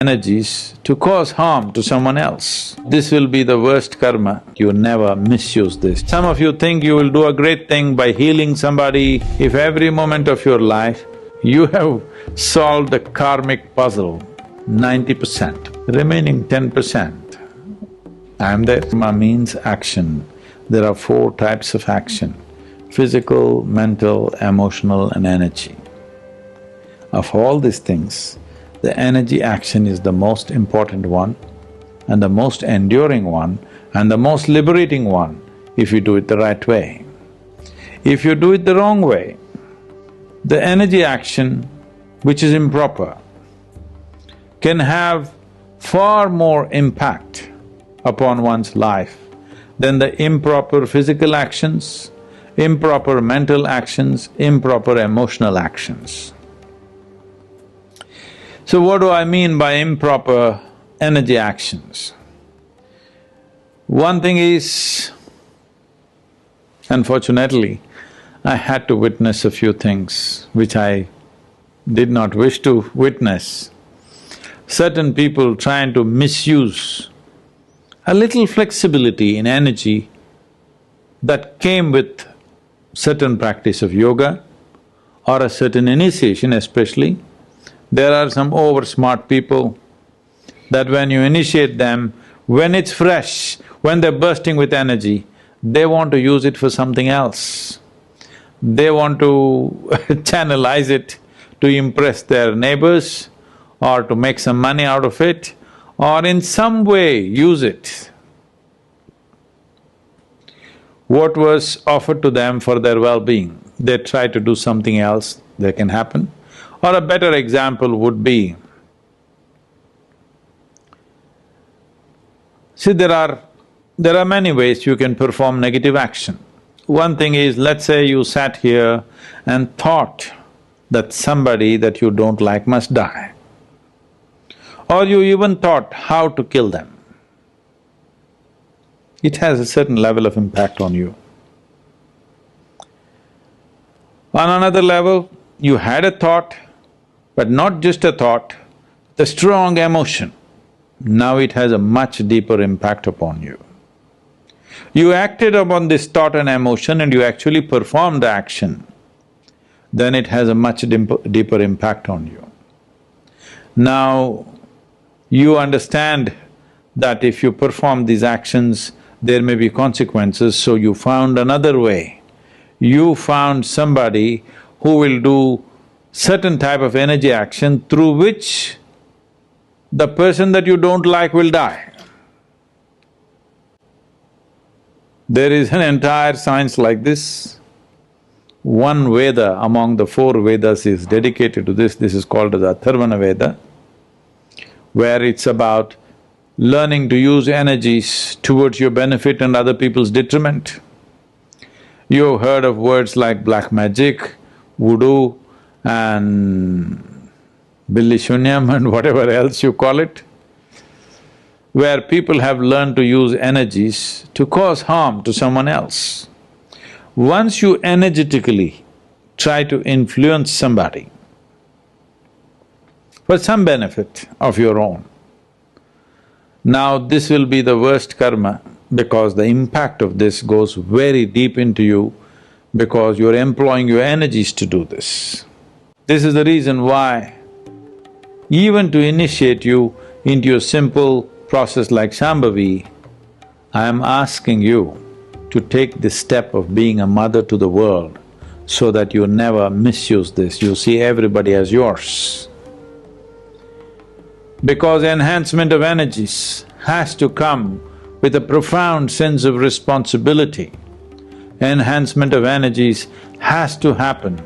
energies to cause harm to someone else. This will be the worst karma. You never misuse this. Some of you think you will do a great thing by healing somebody. If every moment of your life you have solved the karmic puzzle 90%, remaining 10%, I am there. Karma means action. There are four types of action: physical, mental, emotional and energy. Of all these things, the energy action is the most important one and the most enduring one and the most liberating one if you do it the right way. If you do it the wrong way, the energy action, which is improper, can have far more impact upon one's life than the improper physical actions, improper mental actions, improper emotional actions. So what do I mean by improper energy actions? One thing is, unfortunately, I had to witness a few things which I did not wish to witness. Certain people trying to misuse a little flexibility in energy that came with certain practice of yoga or a certain initiation especially. There are some over-smart people that when you initiate them, when it's fresh, when they're bursting with energy, they want to use it for something else. They want to channelize it to impress their neighbors or to make some money out of it or in some way use it. What was offered to them for their well-being, they try to do something else, that can happen. Or a better example would be, see, there are many ways you can perform negative action. One thing is, let's say you sat here and thought that somebody that you don't like must die, or you even thought how to kill them. It has a certain level of impact on you. On another level, you had a thought, but not just a thought, the strong emotion. Now it has a much deeper impact upon you. You acted upon this thought and emotion and you actually performed the action, then it has a much deeper impact on you. Now, you understand that if you perform these actions, there may be consequences, so you found another way. You found somebody who will do certain type of energy action through which the person that you don't like will die. There is an entire science like this. One Veda among the four Vedas is dedicated to this is called as Atharvana Veda, where it's about learning to use energies towards your benefit and other people's detriment. You've heard of words like black magic, voodoo and billi shunyam and whatever else you call it, where people have learned to use energies to cause harm to someone else. Once you energetically try to influence somebody for some benefit of your own, now this will be the worst karma because the impact of this goes very deep into you because you're employing your energies to do this. This is the reason why even to initiate you into a simple process like Shambhavi, I am asking you to take this step of being a mother to the world so that you never misuse this, you see everybody as yours. Because enhancement of energies has to come with a profound sense of responsibility. Enhancement of energies has to happen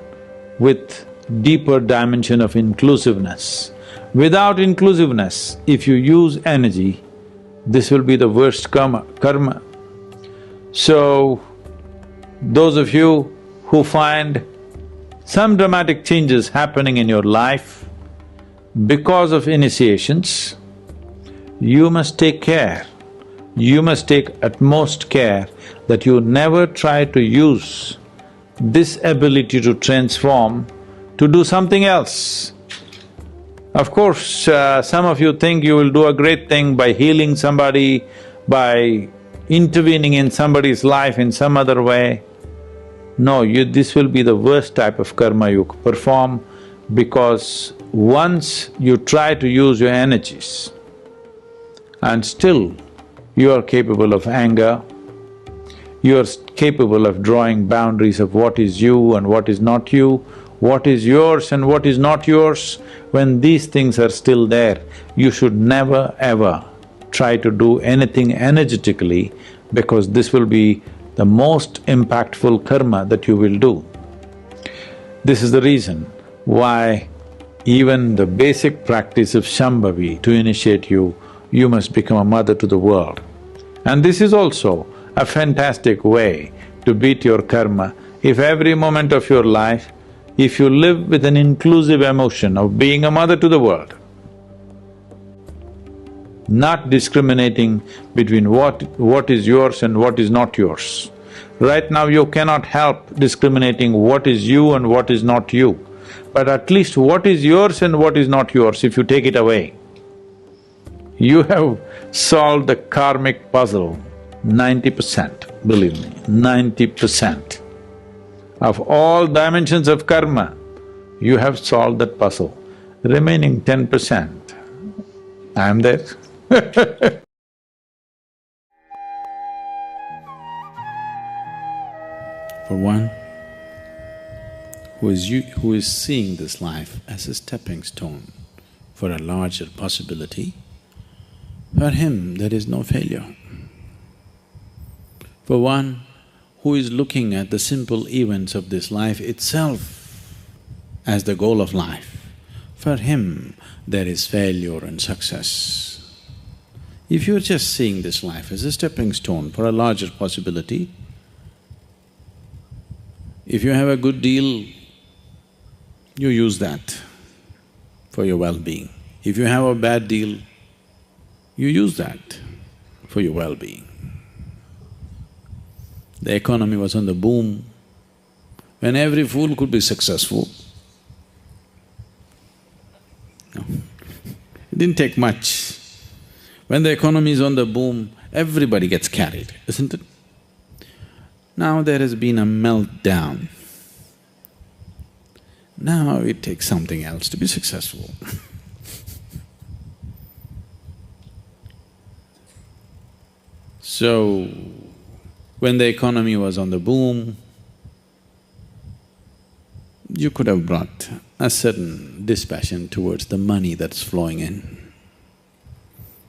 with deeper dimension of inclusiveness. Without inclusiveness, if you use energy, this will be the worst karma. So, those of you who find some dramatic changes happening in your life because of initiations, you must take care. You must take utmost care that you never try to use this ability to transform to do something else. Of course, some of you think you will do a great thing by healing somebody, by intervening in somebody's life in some other way. No, this will be the worst type of karma you perform, because once you try to use your energies and still you are capable of anger, you are capable of drawing boundaries of what is you and what is not you, what is yours and what is not yours. When these things are still there, you should never ever try to do anything energetically, because this will be the most impactful karma that you will do. This is the reason why even the basic practice of Shambhavi, to initiate you, you must become a mother to the world. And this is also a fantastic way to beat your karma. If every moment of your life, if you live with an inclusive emotion of being a mother to the world, not discriminating between what is yours and what is not yours. Right now you cannot help discriminating what is you and what is not you, but at least what is yours and what is not yours, if you take it away, you have solved the karmic puzzle 90%, believe me, 90%. Of all dimensions of karma, you have solved that puzzle. Remaining 10%, I am there. For one who is seeing this life as a stepping stone for a larger possibility, for him there is no failure. For one who is looking at the simple events of this life itself as the goal of life, for him there is failure and success. If you're just seeing this life as a stepping stone for a larger possibility, if you have a good deal, you use that for your well-being. If you have a bad deal, you use that for your well-being. The economy was on the boom, when every fool could be successful. No, it didn't take much. When the economy is on the boom, everybody gets carried, isn't it? Now there has been a meltdown. Now it takes something else to be successful. So, when the economy was on the boom, you could have brought a certain dispassion towards the money that's flowing in.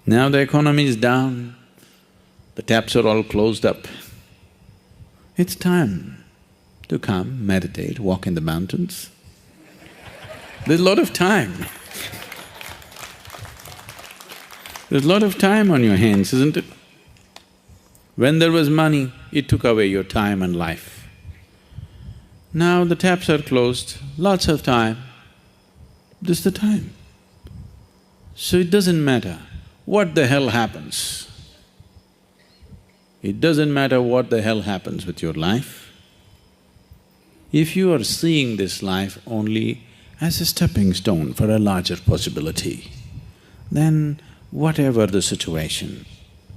Now the economy is down, the taps are all closed up. It's time to come, meditate, walk in the mountains. There's a lot of time. There's a lot of time on your hands, isn't it? When there was money, it took away your time and life. Now the taps are closed, lots of time, this is the time. So it doesn't matter what the hell happens. It doesn't matter what the hell happens with your life. If you are seeing this life only as a stepping stone for a larger possibility, then whatever the situation,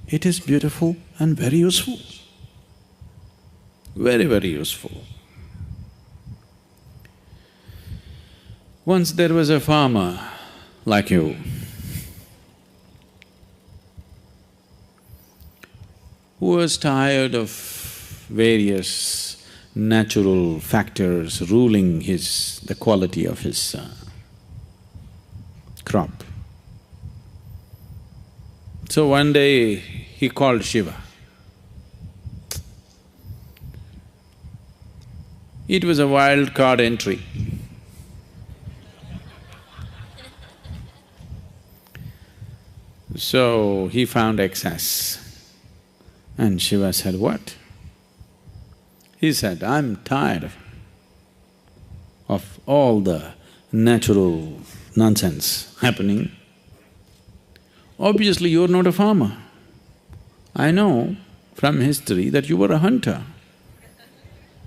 it is beautiful and very useful. Very, very useful. Once there was a farmer like you, who was tired of various natural factors ruling the quality of his crop. So one day he called Shiva. It was a wild card entry. So he found excess. And Shiva said, what? He said, I'm tired of all the natural nonsense happening. Obviously, you're not a farmer. I know from history that you were a hunter.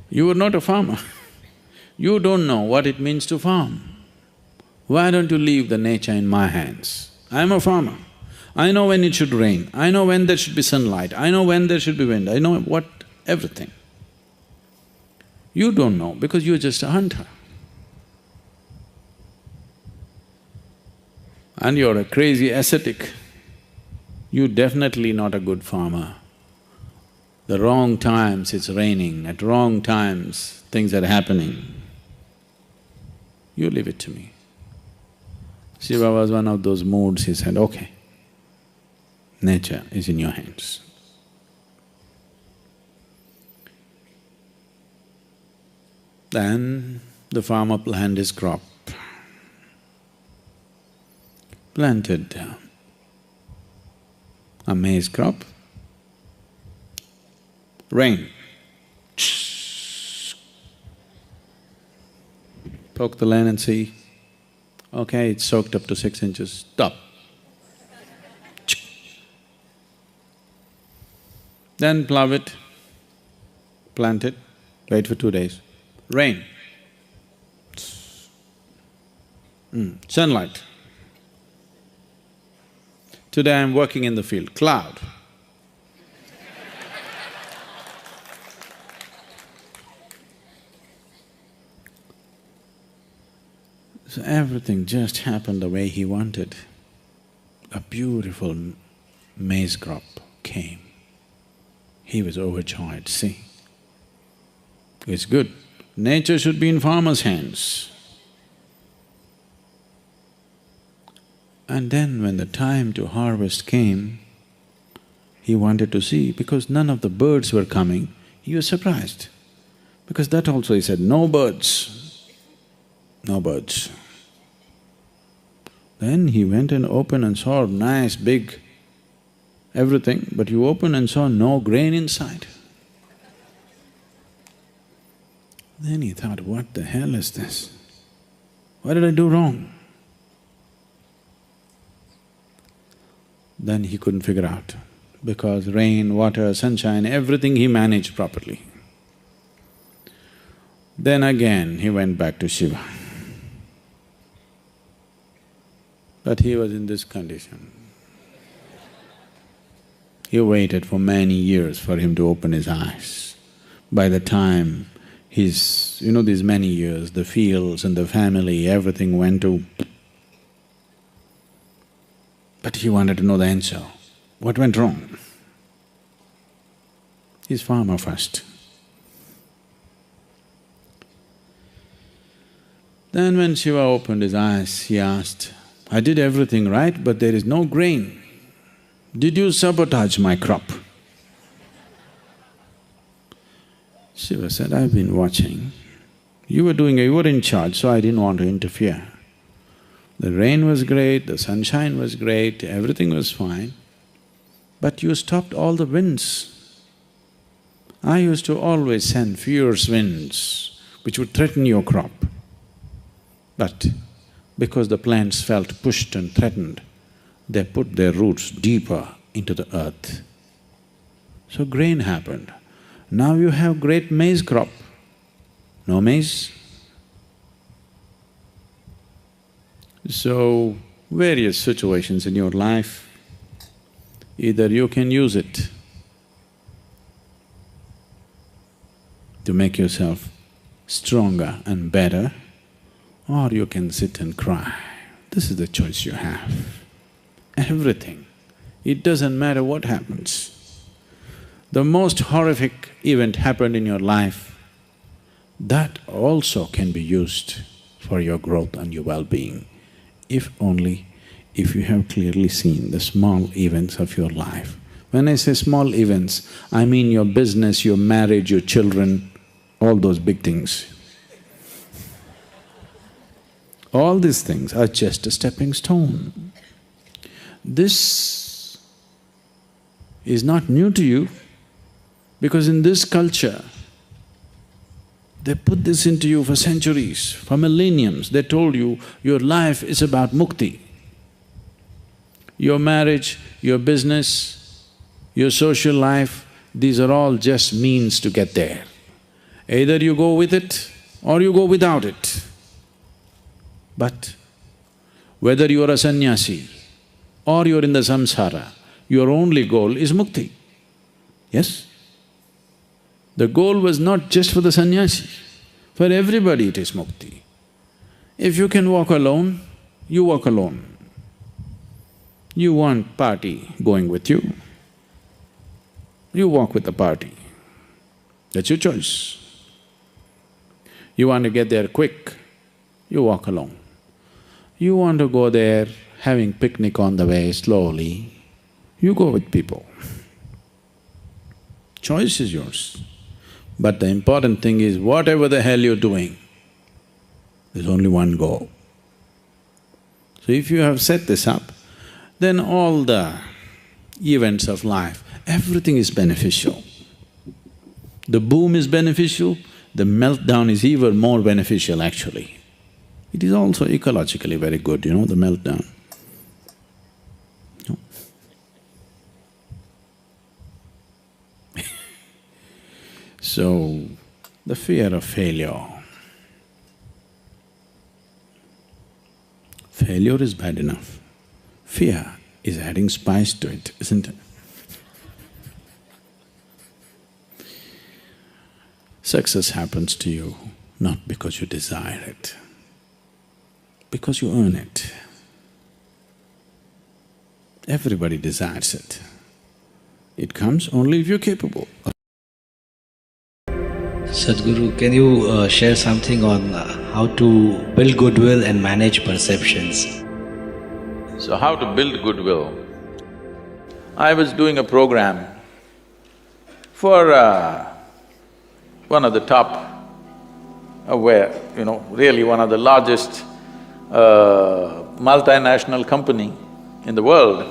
You were not a farmer. You don't know what it means to farm. Why don't you leave the nature in my hands? I'm a farmer. I know when it should rain, I know when there should be sunlight, I know when there should be wind, I know everything. You don't know because you're just a hunter. And you're a crazy ascetic. You're definitely not a good farmer. The wrong times it's raining, at wrong times things are happening. You leave it to me. Shiva was one of those moods, he said, okay, nature is in your hands. Then the farmer planted his crop. Planted a maize crop. Rain. Poke the land and see, okay, it's soaked up to 6 inches, stop. Then plow it, plant it, wait for 2 days. Rain. Sunlight. Today I'm working in the field, cloud. So everything just happened the way he wanted. A beautiful maize crop came. He was overjoyed, see. It's good. Nature should be in farmer's hands. And then when the time to harvest came, he wanted to see, because none of the birds were coming, he was surprised. Because that also he said, no birds, no birds. Then he went and opened and saw nice, big everything, but you opened and saw no grain inside. Then he thought, what the hell is this? What did I do wrong? Then he couldn't figure out, because rain, water, sunshine, everything he managed properly. Then again he went back to Shiva. But he was in this condition. He waited for many years for him to open his eyes. By the time these many years, the fields and the family, everything went to… But he wanted to know the answer. What went wrong? He's farmer first. Then when Shiva opened his eyes, he asked, I did everything right, but there is no grain. Did you sabotage my crop? Shiva said, I've been watching. You were in charge, so I didn't want to interfere. The rain was great, the sunshine was great, everything was fine, but you stopped all the winds. I used to always send fierce winds which would threaten your crop. But because the plants felt pushed and threatened, they put their roots deeper into the earth. So grain happened. Now you have great maize crop. No maize? So, various situations in your life, either you can use it to make yourself stronger and better, or you can sit and cry. This is the choice you have. Everything. It doesn't matter what happens. The most horrific event happened in your life, that also can be used for your growth and your well-being, if you have clearly seen the small events of your life. When I say small events, I mean your business, your marriage, your children, all those big things. All these things are just a stepping stone. This is not new to you, because in this culture, they put this into you for centuries, for millenniums. They told you, your life is about mukti. Your marriage, your business, your social life, these are all just means to get there. Either you go with it or you go without it. But Whether you are a sannyasi or you're in the samsara, your only goal is mukti. Yes? The goal was not just for the sannyasi, for everybody it is mukti. If you can walk alone, you walk alone. You want party going with you, you walk with the party. That's your choice. You want to get there quick, you walk alone. You want to go there having picnic on the way slowly, you go with people. Choice is yours. But the important thing is, whatever the hell you're doing, there's only one goal. So if you have set this up, then all the events of life, everything is beneficial. The boom is beneficial, the meltdown is even more beneficial actually. It is also ecologically very good, you know, the meltdown. No? So, the fear of failure. Failure is bad enough. Fear is adding spice to it, isn't it? Success happens to you not because you desire it, because you earn it. Everybody desires it. It comes only if you're capable. SadhGuru, can you share something on how to build goodwill and manage perceptions? So how to build goodwill? I was doing a program for one of the top, really one of the largest multinational company in the world.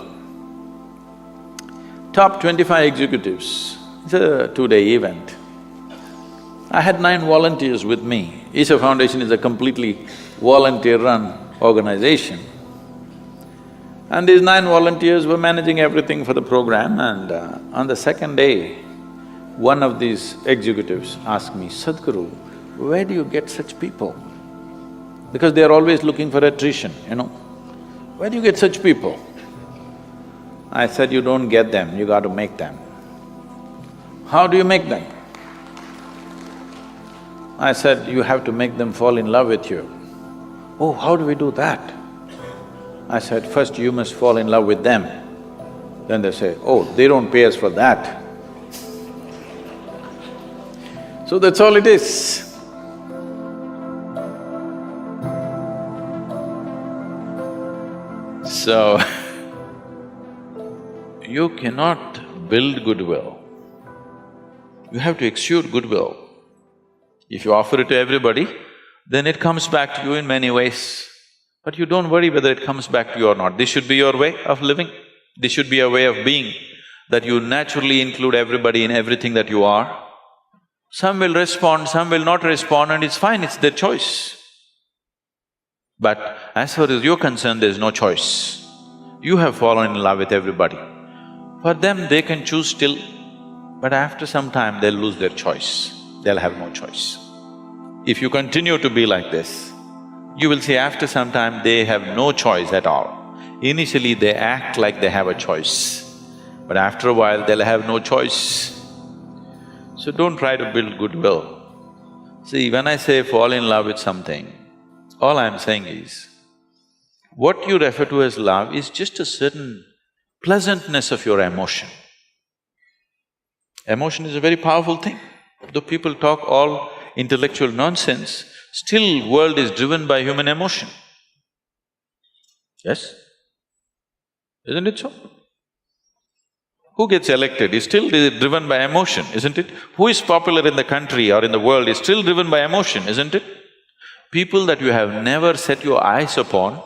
Top 25 executives, it's a 2-day event. I had 9 volunteers with me. Isha Foundation is a completely volunteer-run organization. And these 9 volunteers were managing everything for the program, and on the second day, one of these executives asked me, "SadhGuru, where do you get such people?" Because they are always looking for attrition, you know. "Where do you get such people?" I said, "You don't get them, you got to make them." "How do you make them?" I said, "You have to make them fall in love with you." "Oh, how do we do that?" I said, "First you must fall in love with them." Then they say, "Oh, they don't pay us for that." So that's all it is. So, you cannot build goodwill. You have to exude goodwill. If you offer it to everybody, then it comes back to you in many ways. But you don't worry whether it comes back to you or not. This should be your way of living. This should be a way of being, that you naturally include everybody in everything that you are. Some will respond, some will not respond, and it's fine, it's their choice. But as far as you're concerned, there's no choice. You have fallen in love with everybody. For them, they can choose still, but after some time, they'll lose their choice. They'll have no choice. If you continue to be like this, you will see after some time they have no choice at all. Initially, they act like they have a choice, but after a while, they'll have no choice. So don't try to build goodwill. See, when I say fall in love with something, all I'm saying is, what you refer to as love is just a certain pleasantness of your emotion. Emotion is a very powerful thing. Though people talk all intellectual nonsense, still world is driven by human emotion. Yes? Isn't it so? Who gets elected is still driven by emotion, isn't it? Who is popular in the country or in the world is still driven by emotion, isn't it? People that you have never set your eyes upon,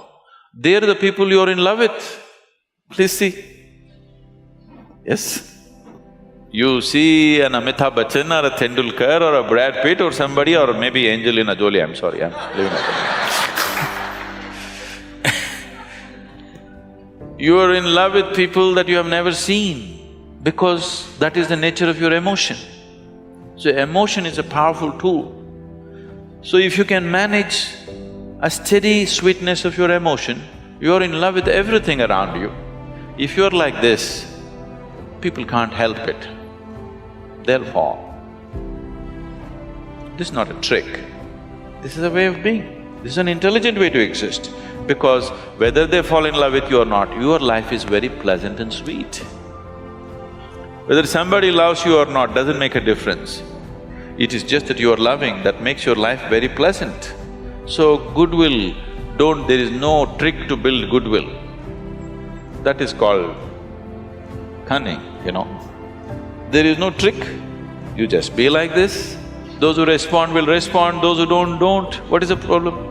they're the people you're in love with. Please see. Yes? You see an Amitabh Bachchan or a Tendulkar or a Brad Pitt or somebody, or maybe Angelina Jolie, I'm sorry, I'm leaving it. You are in love with people that you have never seen, because that is the nature of your emotion. So emotion is a powerful tool. So if you can manage a steady sweetness of your emotion, You're in love with everything around you. If you're like this, people can't help it. They'll fall. This is not a trick. This is a way of being. This is an intelligent way to exist. Because whether they fall in love with you or not, your life is very pleasant and sweet. Whether somebody loves you or not doesn't make a difference. It is just that you are loving that makes your life very pleasant. So goodwill, there is no trick to build goodwill. That is called cunning, you know. There is no trick, you just be like this. Those who respond will respond, those who don't. What is the problem?